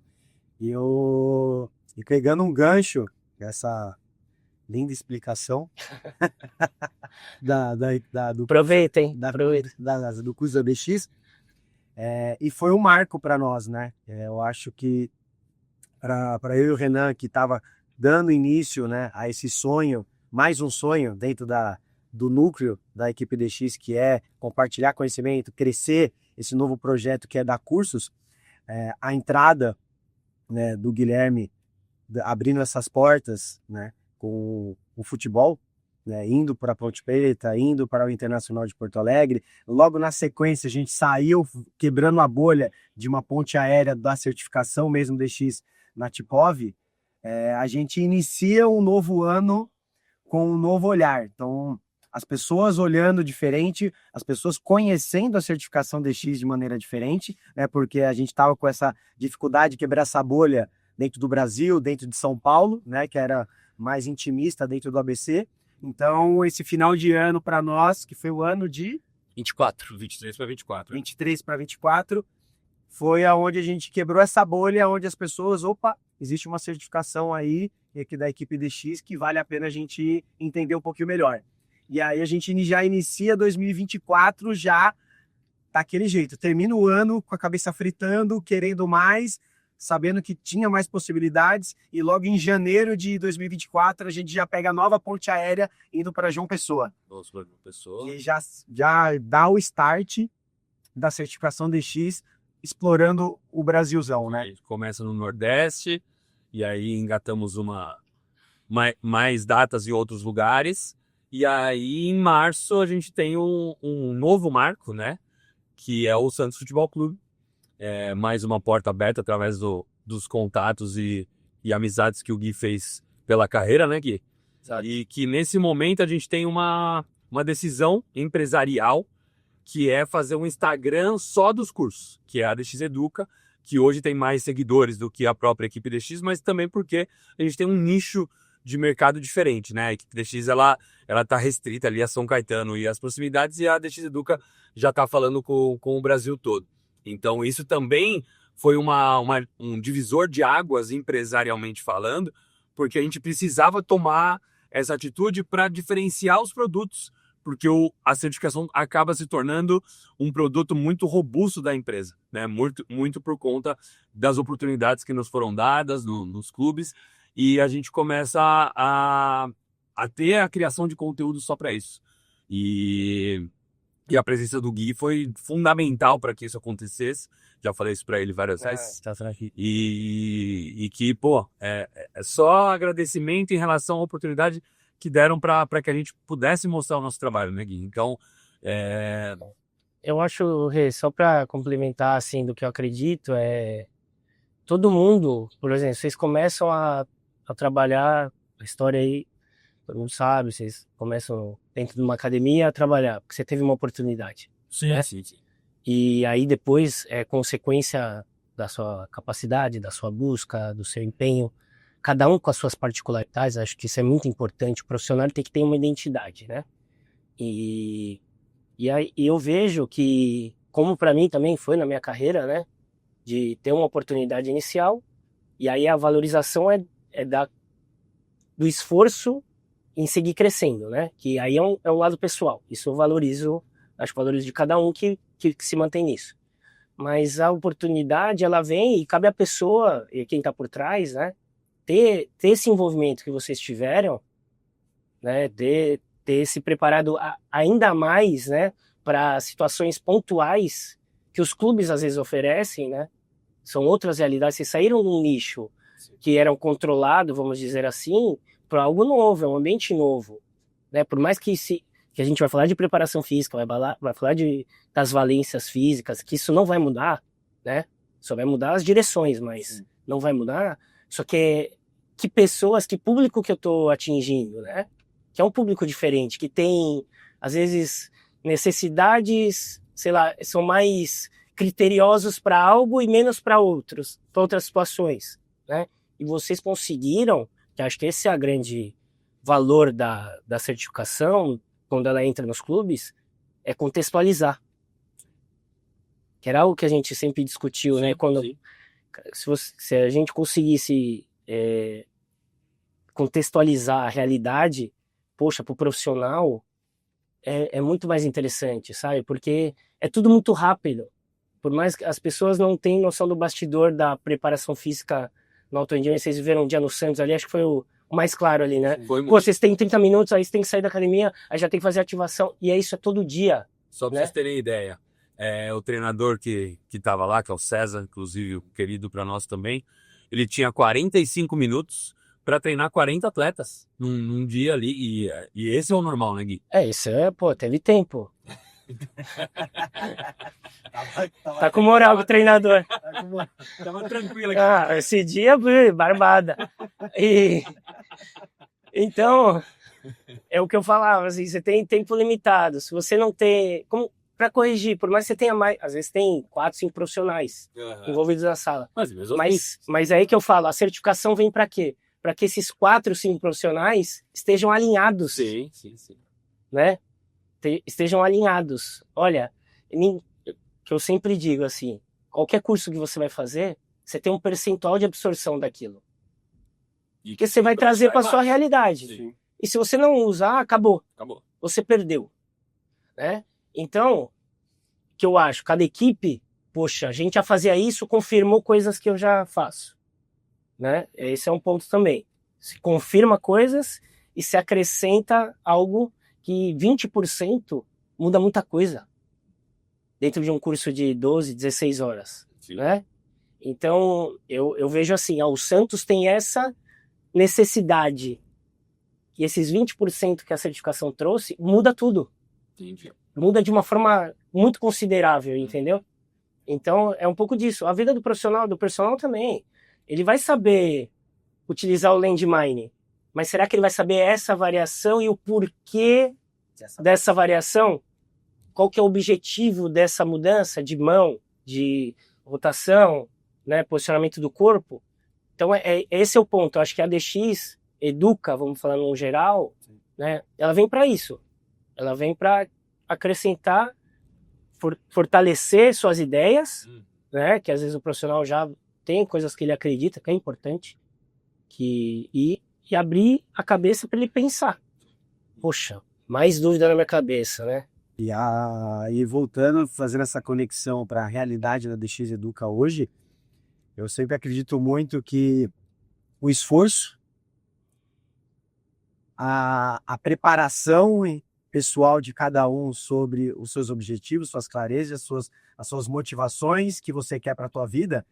[SPEAKER 2] E pegando um gancho, essa linda explicação do
[SPEAKER 3] Aproveitem.
[SPEAKER 2] do curso da DX, e foi um marco para nós, né? Eu acho que para eu e o Renan, que estava dando início, né, a esse sonho, mais um sonho dentro do núcleo da equipe DX, que é compartilhar conhecimento, crescer esse novo projeto que é dar cursos, a entrada, né, do Guilherme abrindo essas portas, né, com o futebol, né, indo para a Ponte Preta, indo para o Internacional de Porto Alegre. Logo na sequência, a gente saiu quebrando a bolha de uma ponte aérea da certificação mesmo DX na Tipov. A gente inicia um novo ano com um novo olhar. Então, as pessoas olhando diferente, as pessoas conhecendo a certificação DX de maneira diferente, né, porque a gente estava com essa dificuldade de quebrar essa bolha dentro do Brasil, dentro de São Paulo, né, que era mais intimista dentro do ABC. Então, esse final de ano para nós, que foi o ano de
[SPEAKER 1] 23 para 24.
[SPEAKER 2] 23 para 24, foi aonde a gente quebrou essa bolha, onde as pessoas, existe uma certificação aí aqui da equipe DX que vale a pena a gente entender um pouquinho melhor. E aí a gente já inicia 2024 já daquele jeito. Termina o ano com a cabeça fritando, querendo mais, sabendo que tinha mais possibilidades, e logo em janeiro de 2024 a gente já pega a nova ponte aérea indo para João Pessoa. E já dá o start da certificação DX, explorando o Brasilzão, né?
[SPEAKER 1] Começa no Nordeste, e aí engatamos mais datas em outros lugares, e aí em março a gente tem um novo marco, né? Que é o Santos Futebol Clube. Mais uma porta aberta através dos contatos e amizades que o Gui fez pela carreira, né, Gui?
[SPEAKER 3] Exato.
[SPEAKER 1] E que nesse momento a gente tem uma decisão empresarial, que é fazer um Instagram só dos cursos, que é a DX Educa, que hoje tem mais seguidores do que a própria equipe DX, mas também porque a gente tem um nicho de mercado diferente, né? A equipe DX, ela tá restrita ali a São Caetano e as proximidades, e a DX Educa já tá falando com o Brasil todo. Então isso também foi um divisor de águas empresarialmente falando, porque a gente precisava tomar essa atitude para diferenciar os produtos, porque a certificação acaba se tornando um produto muito robusto da empresa, né? Muito por conta das oportunidades que nos foram dadas nos clubes, e a gente começa a ter a criação de conteúdo só para isso. E a presença do Gui foi fundamental para que isso acontecesse. Já falei isso para ele várias vezes. E que, é só agradecimento em relação à oportunidade que deram para que a gente pudesse mostrar o nosso trabalho, né, Gui? Então,
[SPEAKER 3] eu acho, Rê, só para complementar, assim, do que eu acredito, todo mundo, por exemplo, vocês começam a trabalhar a história aí, todo mundo sabe, vocês começam dentro de uma academia a trabalhar, porque você teve uma oportunidade.
[SPEAKER 1] Sim,
[SPEAKER 3] né?
[SPEAKER 1] sim.
[SPEAKER 3] E aí depois é consequência da sua capacidade, da sua busca, do seu empenho, cada um com as suas particularidades. Acho que isso é muito importante. O profissional tem que ter uma identidade, né? E aí eu vejo que, como para mim também foi na minha carreira, né? De ter uma oportunidade inicial, e aí a valorização é do esforço em seguir crescendo, né? Que aí é um lado pessoal. Isso eu valorizo, acho que valorizo de cada um que se mantém nisso. Mas a oportunidade, ela vem e cabe à pessoa, e quem tá por trás, né? Ter esse envolvimento que vocês tiveram, né? Ter se preparado ainda mais, né? Para situações pontuais que os clubes às vezes oferecem, né? São outras realidades. Vocês saíram de um nicho que eram controlado, vamos dizer assim, para algo novo, é um ambiente novo, né? Por mais que a gente vai falar de preparação física, vai falar das valências físicas, que isso não vai mudar, né? Só vai mudar as direções, mas não vai mudar. Só que pessoas, que público que eu tô atingindo, né? Que é um público diferente, que tem, às vezes, necessidades, sei lá, são mais criteriosos para algo e menos para outras situações, né? E vocês conseguiram, que acho que esse é o grande valor da certificação, quando ela entra nos clubes, é contextualizar. Que era algo que a gente sempre discutiu, né? Quando, se a gente conseguisse contextualizar a realidade, poxa, para o profissional é muito mais interessante, sabe? Porque é tudo muito rápido. Por mais que as pessoas não tenham noção do bastidor da preparação física no Alto Endurance, vocês viram um dia no Santos ali, acho que foi o mais claro ali, né? Pô, vocês têm 30 minutos, aí você tem que sair da academia, aí já tem que fazer ativação, e isso é todo dia.
[SPEAKER 1] Só pra
[SPEAKER 3] né?
[SPEAKER 1] vocês terem ideia, o treinador que tava lá, que é o César, inclusive querido para nós também, ele tinha 45 minutos para treinar 40 atletas num dia ali, e esse é o normal, né, Gui?
[SPEAKER 3] Isso teve tempo. Tá com moral com o treinador.
[SPEAKER 1] Tava tranquilo aqui.
[SPEAKER 3] Esse dia, barbada. Então, é o que eu falava, assim, você tem tempo limitado. Se você não tem... Para corrigir, por mais que você tenha mais... Às vezes tem 4, 5 profissionais envolvidos na sala. Mas aí que eu falo, a certificação vem para quê? Para que esses 4, 5 profissionais estejam alinhados.
[SPEAKER 1] Sim.
[SPEAKER 3] Né? Estejam alinhados. Olha, que eu sempre digo assim, qualquer curso que você vai fazer, você tem um percentual de absorção daquilo. Que você vai trazer para sua realidade.
[SPEAKER 1] Sim.
[SPEAKER 3] E se você não usar, acabou. Você perdeu. Né? Então, que eu acho, cada equipe, poxa, a gente já fazia isso, confirmou coisas que eu já faço. Né? Esse é um ponto também. Se confirma coisas e se acrescenta algo que 20% muda muita coisa dentro de um curso de 12, 16 horas. Né? Então, eu vejo assim, o Santos tem essa necessidade e esses 20% que a certificação trouxe, muda tudo.
[SPEAKER 1] Entendi.
[SPEAKER 3] Muda de uma forma muito considerável, entendeu? Então, é um pouco disso. A vida do personal também. Ele vai saber utilizar o landmine, mas será que ele vai saber essa variação e o porquê dessa variação? Qual que é o objetivo dessa mudança de mão, de rotação, né, posicionamento do corpo? Então, esse é o ponto. Eu acho que a DX educa, vamos falar no geral, né, ela vem para isso. Ela vem para acrescentar, fortalecer suas ideias, né, que às vezes o profissional já tem coisas que ele acredita que é importante, e abrir a cabeça para ele pensar. Poxa, mais dúvida na minha cabeça, né?
[SPEAKER 2] E voltando, fazendo essa conexão para a realidade da DX Educa hoje, eu sempre acredito muito que o esforço, a preparação pessoal de cada um sobre os seus objetivos, suas clarezas, as suas motivações que você quer para a tua vida,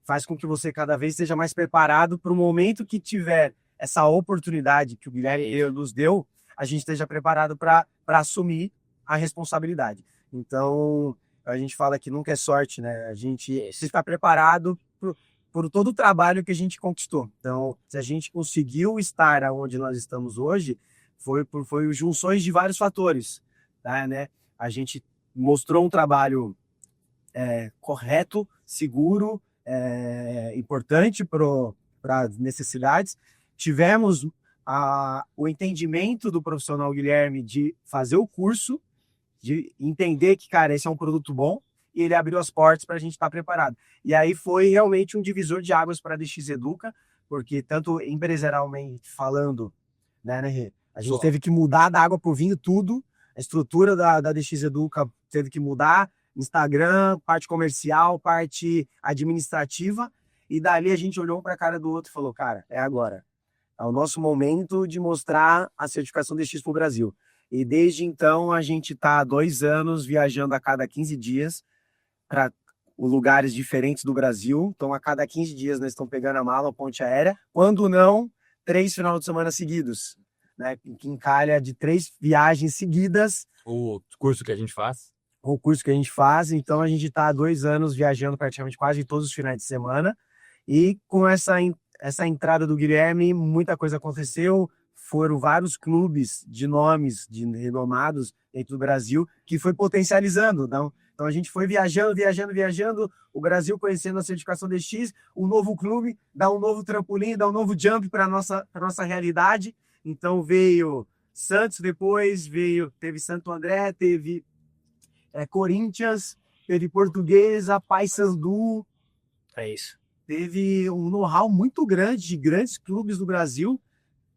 [SPEAKER 2] faz com que você cada vez esteja mais preparado para o momento que tiver essa oportunidade que o Guilherme nos deu, a gente esteja preparado para assumir a responsabilidade. Então, a gente fala que nunca é sorte, né? A gente está preparado por todo o trabalho que a gente conquistou. Então, se a gente conseguiu estar onde nós estamos hoje, foi junções de vários fatores, tá, né? A gente mostrou um trabalho correto, seguro, importante para as necessidades. Tivemos o entendimento do profissional Guilherme de fazer o curso, de entender que, cara, esse é um produto bom, e ele abriu as portas para a gente estar preparado. E aí foi realmente um divisor de águas para a DX Educa, porque tanto empresarialmente falando, né, a gente teve que mudar da água para o vinho tudo, a estrutura da DX Educa teve que mudar, Instagram, parte comercial, parte administrativa, e dali a gente olhou um para a cara do outro e falou, cara, é agora. É o nosso momento de mostrar a certificação DX para o Brasil. E desde então a gente está há 2 anos viajando a cada 15 dias para lugares diferentes do Brasil. Então a cada 15 dias nós estamos pegando a mala, a ponte aérea. Quando não, 3 finais de semana seguidos. Né? Que encalha de 3 viagens seguidas.
[SPEAKER 1] O curso que a gente faz.
[SPEAKER 2] O curso que a gente faz. Então a gente está há 2 anos viajando praticamente quase todos os finais de semana. E com essa entrada do Guilherme, muita coisa aconteceu. Foram vários clubes de nomes, de renomados dentro do Brasil, que foi potencializando. Então, Então a gente foi viajando, o Brasil conhecendo a certificação DX, um novo clube, dá um novo trampolim, dá um novo jump para nossa realidade. Então veio Santos depois, teve Santo André, teve Corinthians, teve Portuguesa, Paysandu.
[SPEAKER 3] É isso.
[SPEAKER 2] Teve um know-how muito grande de grandes clubes do Brasil,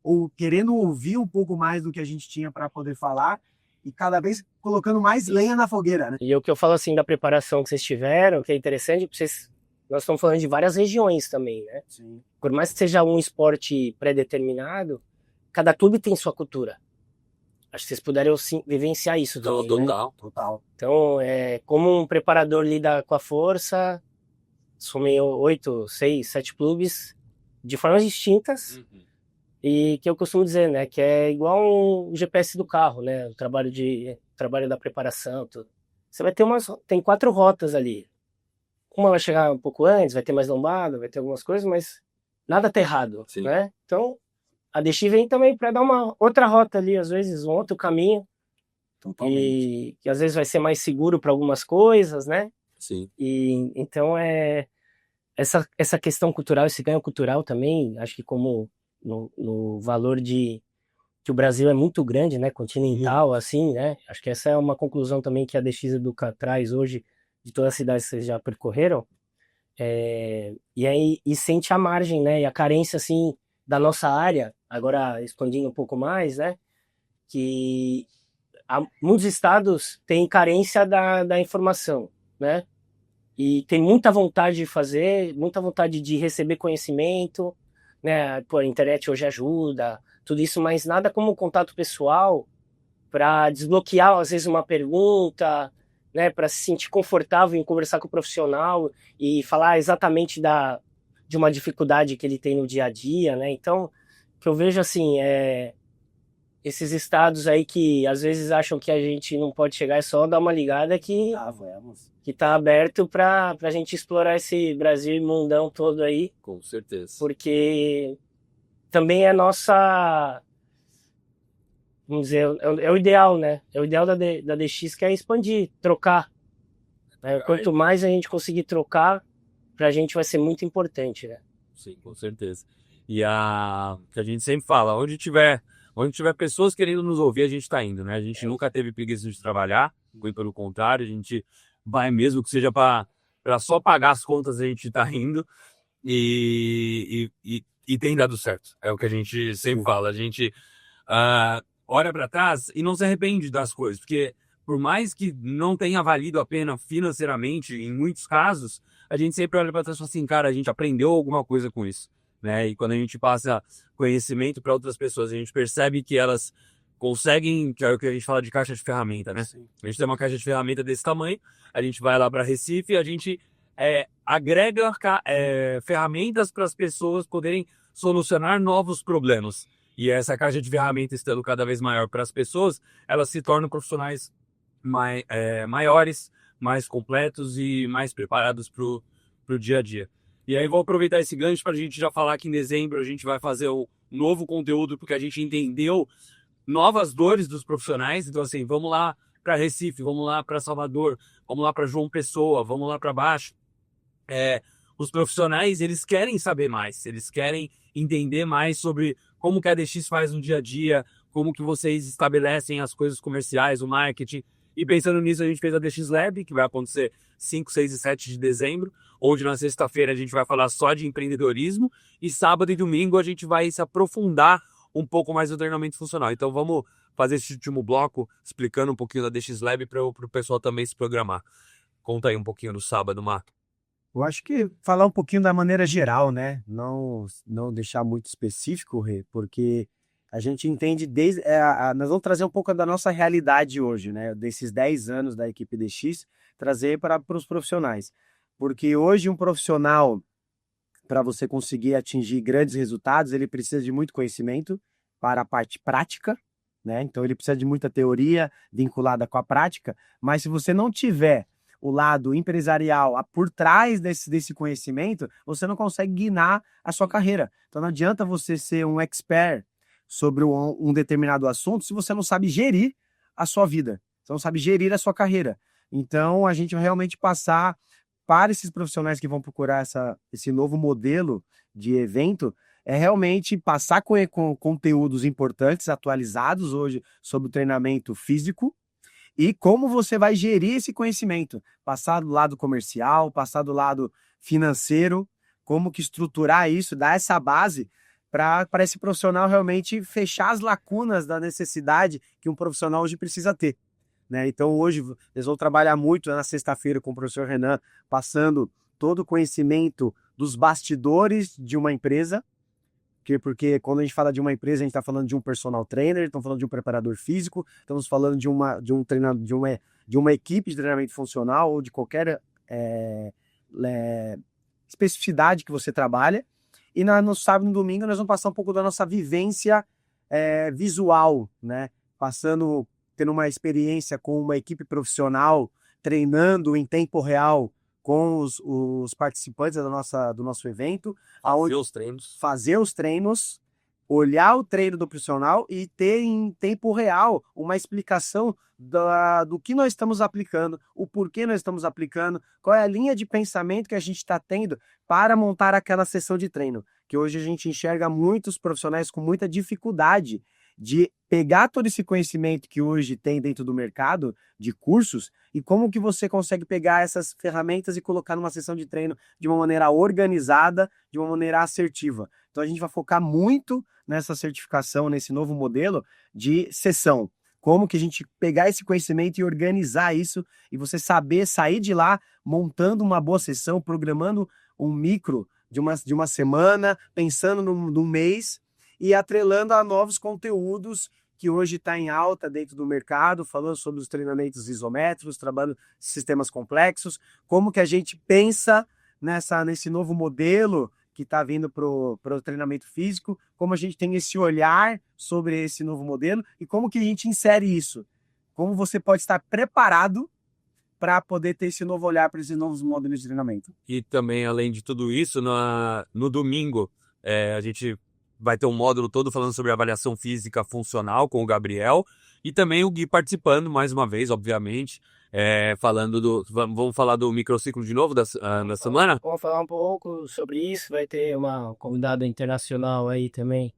[SPEAKER 2] ou querendo ouvir um pouco mais do que a gente tinha para poder falar, e cada vez colocando mais lenha na fogueira, né?
[SPEAKER 3] E o que eu falo assim da preparação que vocês tiveram, que é interessante, nós estamos falando de várias regiões também, né?
[SPEAKER 2] Sim.
[SPEAKER 3] Por mais que seja um esporte pré-determinado, cada clube tem sua cultura. Acho que vocês puderam vivenciar isso também, né?
[SPEAKER 2] Total.
[SPEAKER 3] Então, como um preparador lida com a força, somei 8, 6, 7 clubes de formas distintas. E que eu costumo dizer, né, que é igual um GPS do carro, né, o trabalho da preparação, tudo. Você vai ter tem 4 rotas ali. Uma vai chegar um pouco antes, vai ter mais lombada, vai ter algumas coisas, mas nada tá errado,
[SPEAKER 1] Sim.
[SPEAKER 3] né? Então, a DX vem também para dar uma outra rota ali, às vezes um outro caminho.
[SPEAKER 2] Totalmente.
[SPEAKER 3] E que às vezes vai ser mais seguro para algumas coisas, né?
[SPEAKER 1] Sim.
[SPEAKER 3] E então essa questão cultural, esse ganho cultural também, acho que como no valor que o Brasil é muito grande, né, continental, assim, né, acho que essa é uma conclusão também que a DX Educa traz hoje, de todas as cidades que vocês já percorreram, e aí sente a margem, né, e a carência, assim, da nossa área, agora expandindo um pouco mais, né, que muitos estados têm carência da informação, né, e tem muita vontade de fazer, muita vontade de receber conhecimento, né? Pô, a internet hoje ajuda, tudo isso, mas nada como o contato pessoal para desbloquear, às vezes, uma pergunta, né? Para se sentir confortável em conversar com o profissional e falar exatamente de uma dificuldade que ele tem no dia a dia, né? Então, o que eu vejo, assim, esses estados aí que às vezes acham que a gente não pode chegar, é só dar uma ligada que tá aberto para a gente explorar esse Brasil mundão todo aí.
[SPEAKER 1] Com certeza.
[SPEAKER 3] Porque também é nossa, vamos dizer, é o ideal, né? É o ideal da DX, que é expandir, trocar. Né? Quanto mais a gente conseguir trocar, pra gente vai ser muito importante, né?
[SPEAKER 1] Sim, com certeza. E que a gente sempre fala, onde tiver pessoas querendo nos ouvir, a gente tá indo, né? A gente nunca teve preguiça de trabalhar, muito pelo contrário, a gente vai mesmo que seja para só pagar as contas, a gente tá indo e tem dado certo. É o que a gente sempre fala, a gente olha para trás e não se arrepende das coisas, porque por mais que não tenha valido a pena financeiramente, em muitos casos, a gente sempre olha para trás e fala assim, cara, a gente aprendeu alguma coisa com isso, né? E quando a gente passa conhecimento para outras pessoas, a gente percebe que elas conseguem, que é o que a gente fala de caixa de ferramenta, né? Sim. A gente tem uma caixa de ferramenta desse tamanho, a gente vai lá para Recife, a gente agrega ferramentas para as pessoas poderem solucionar novos problemas. E essa caixa de ferramentas estando cada vez maior para as pessoas, elas se tornam profissionais maiores, mais completos e mais preparados para o dia a dia. E aí vou aproveitar esse gancho para a gente já falar que em dezembro a gente vai fazer um novo conteúdo, porque a gente entendeu novas dores dos profissionais. Então assim, vamos lá para Recife, vamos lá para Salvador, vamos lá para João Pessoa, vamos lá para baixo. Os profissionais, eles querem saber mais, eles querem entender mais sobre como que a DX faz no dia a dia, como que vocês estabelecem as coisas comerciais, o marketing. E pensando nisso, a gente fez a DX Lab, que vai acontecer 5, 6 e 7 de dezembro, onde na sexta-feira a gente vai falar só de empreendedorismo e sábado e domingo a gente vai se aprofundar um pouco mais no treinamento funcional. Então vamos fazer esse último bloco explicando um pouquinho da DX Lab para o pessoal também se programar. Conta aí um pouquinho do sábado, Marco.
[SPEAKER 2] Eu acho que falar um pouquinho da maneira geral, né? Não deixar muito específico, Rê, porque a gente entende nós vamos trazer um pouco da nossa realidade hoje, né? Desses 10 anos da equipe DX, trazer para os profissionais. Porque hoje um profissional, para você conseguir atingir grandes resultados, ele precisa de muito conhecimento para a parte prática, né? Então ele precisa de muita teoria vinculada com a prática, mas se você não tiver o lado empresarial por trás desse conhecimento, você não consegue guiar a sua carreira. Então não adianta você ser um expert sobre um determinado assunto se você não sabe gerir a sua vida, você não sabe gerir a sua carreira. Então, a gente realmente passar para esses profissionais que vão procurar esse novo modelo de evento, é realmente passar com conteúdos importantes, atualizados hoje sobre o treinamento físico e como você vai gerir esse conhecimento. Passar do lado comercial, passar do lado financeiro, como que estruturar isso, dar essa base para esse profissional realmente fechar as lacunas da necessidade que um profissional hoje precisa ter. Né? Então hoje eles vão trabalhar muito na sexta-feira com o professor Renan, passando todo o conhecimento dos bastidores de uma empresa, porque quando a gente fala de uma empresa, a gente está falando de um personal trainer, estamos falando de um preparador físico, estamos falando de um treinador, de uma equipe de treinamento funcional ou de qualquer especificidade que você trabalha. E no sábado e no domingo nós vamos passar um pouco da nossa vivência visual, né? Tendo uma experiência com uma equipe profissional, treinando em tempo real com os participantes do nosso evento. Fazer os treinos, olhar o treino do profissional e ter em tempo real uma explicação do que nós estamos aplicando, o porquê nós estamos aplicando, qual é a linha de pensamento que a gente está tendo para montar aquela sessão de treino. Que hoje a gente enxerga muitos profissionais com muita dificuldade de pegar todo esse conhecimento que hoje tem dentro do mercado de cursos e como que você consegue pegar essas ferramentas e colocar numa sessão de treino de uma maneira organizada, de uma maneira assertiva. Então a gente vai focar muito nessa certificação, nesse novo modelo de sessão. Como que a gente pegar esse conhecimento e organizar isso e você saber sair de lá montando uma boa sessão, programando um micro de uma semana, pensando num mês, e atrelando a novos conteúdos que hoje está em alta dentro do mercado, falando sobre os treinamentos isométricos, trabalhando sistemas complexos, como que a gente pensa nesse novo modelo que está vindo para o treinamento físico, como a gente tem esse olhar sobre esse novo modelo e como que a gente insere isso. Como você pode estar preparado para poder ter esse novo olhar para esses novos modelos de treinamento.
[SPEAKER 1] E também, além de tudo isso, no domingo, a gente vai ter um módulo todo falando sobre avaliação física funcional com o Gabriel e também o Gui participando mais uma vez, obviamente, vamos falar do microciclo de novo da semana?
[SPEAKER 3] Vamos falar um pouco sobre isso, vai ter uma convidada internacional aí também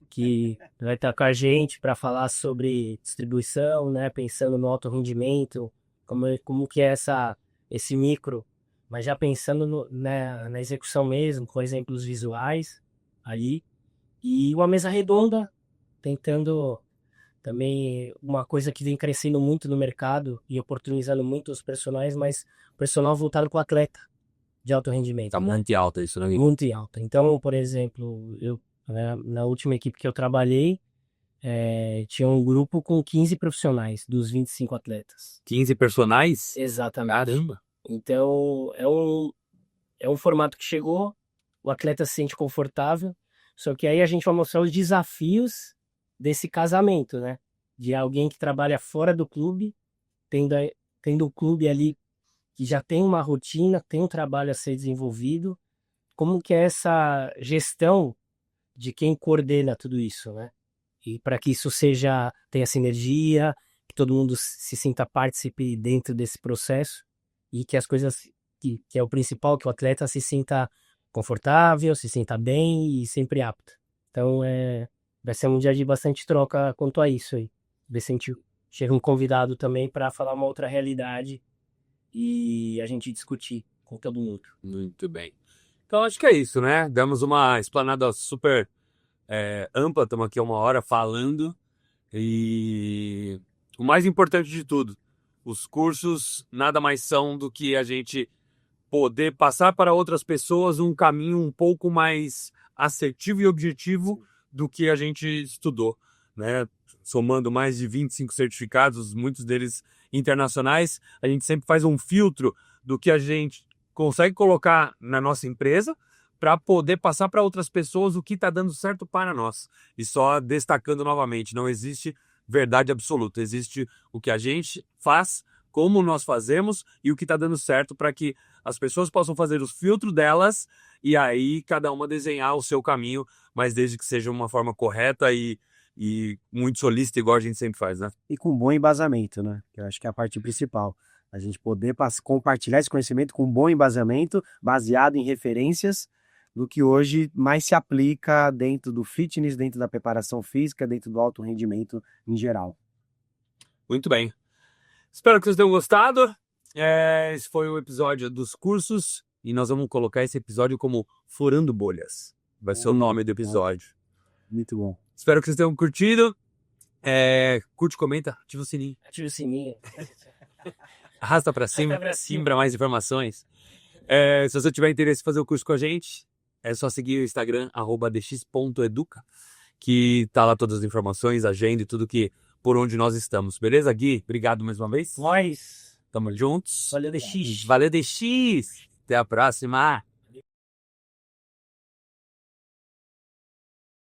[SPEAKER 3] que vai estar com a gente para falar sobre distribuição, né, pensando no alto rendimento, como que é esse micro, mas já pensando na execução mesmo, com exemplos visuais ali. E uma mesa redonda, tentando também uma coisa que vem crescendo muito no mercado e oportunizando muito os personagens, mas personal voltado com o atleta de alto rendimento.
[SPEAKER 1] Tá muito alta isso, né?
[SPEAKER 3] Muito alta. Então, por exemplo, na última equipe que eu trabalhei, tinha um grupo com 15 profissionais dos 25 atletas.
[SPEAKER 1] 15 personagens?
[SPEAKER 3] Exatamente.
[SPEAKER 1] Caramba!
[SPEAKER 3] Então, é um formato que chegou, o atleta se sente confortável, só que aí a gente vai mostrar os desafios desse casamento, né? De alguém que trabalha fora do clube, tendo o clube ali que já tem uma rotina, tem um trabalho a ser desenvolvido, como que é essa gestão de quem coordena tudo isso, né? E para que isso tenha sinergia, que todo mundo se sinta participe dentro desse processo e que as coisas, que é o principal, que o atleta se sinta confortável, se sinta bem e sempre apto. Então, vai ser um dia de bastante troca quanto a isso aí. Ver se a gente chega um convidado também para falar uma outra realidade e a gente discutir com todo mundo.
[SPEAKER 1] Muito bem. Então, acho que é isso, né? Demos uma explanada super ampla, estamos aqui 1 hora falando. E o mais importante de tudo, os cursos nada mais são do que a gente poder passar para outras pessoas um caminho um pouco mais assertivo e objetivo do que a gente estudou, né? Somando mais de 25 certificados, muitos deles internacionais, a gente sempre faz um filtro do que a gente consegue colocar na nossa empresa para poder passar para outras pessoas o que está dando certo para nós. E só destacando novamente, não existe verdade absoluta, existe o que a gente faz, como nós fazemos e o que está dando certo para que as pessoas possam fazer os filtros delas e aí cada uma desenhar o seu caminho, mas desde que seja uma forma correta e e muito solista, igual a gente sempre faz, né?
[SPEAKER 2] E com bom embasamento, né? Que eu acho que é a parte principal. A gente poder compartilhar esse conhecimento com bom embasamento, baseado em referências, do que hoje mais se aplica dentro do fitness, dentro da preparação física, dentro do alto rendimento em geral.
[SPEAKER 1] Muito bem. Espero que vocês tenham gostado. Esse foi o episódio dos cursos e nós vamos colocar esse episódio como Furando Bolhas. Vai ser o nome do episódio.
[SPEAKER 2] Muito bom.
[SPEAKER 1] Espero que vocês tenham curtido. Curte, comenta, ativa o sininho.
[SPEAKER 3] Ativa o sininho.
[SPEAKER 1] Arrasta pra cima, para mais informações. Se você tiver interesse em fazer o curso com a gente, é só seguir o Instagram, @dx.educa, que tá lá todas as informações, agenda e tudo que por onde nós estamos. Beleza, Gui? Obrigado mais uma vez.
[SPEAKER 3] Nós.
[SPEAKER 1] Tamo juntos.
[SPEAKER 3] Valeu, DX.
[SPEAKER 1] Valeu, DX. Até a próxima.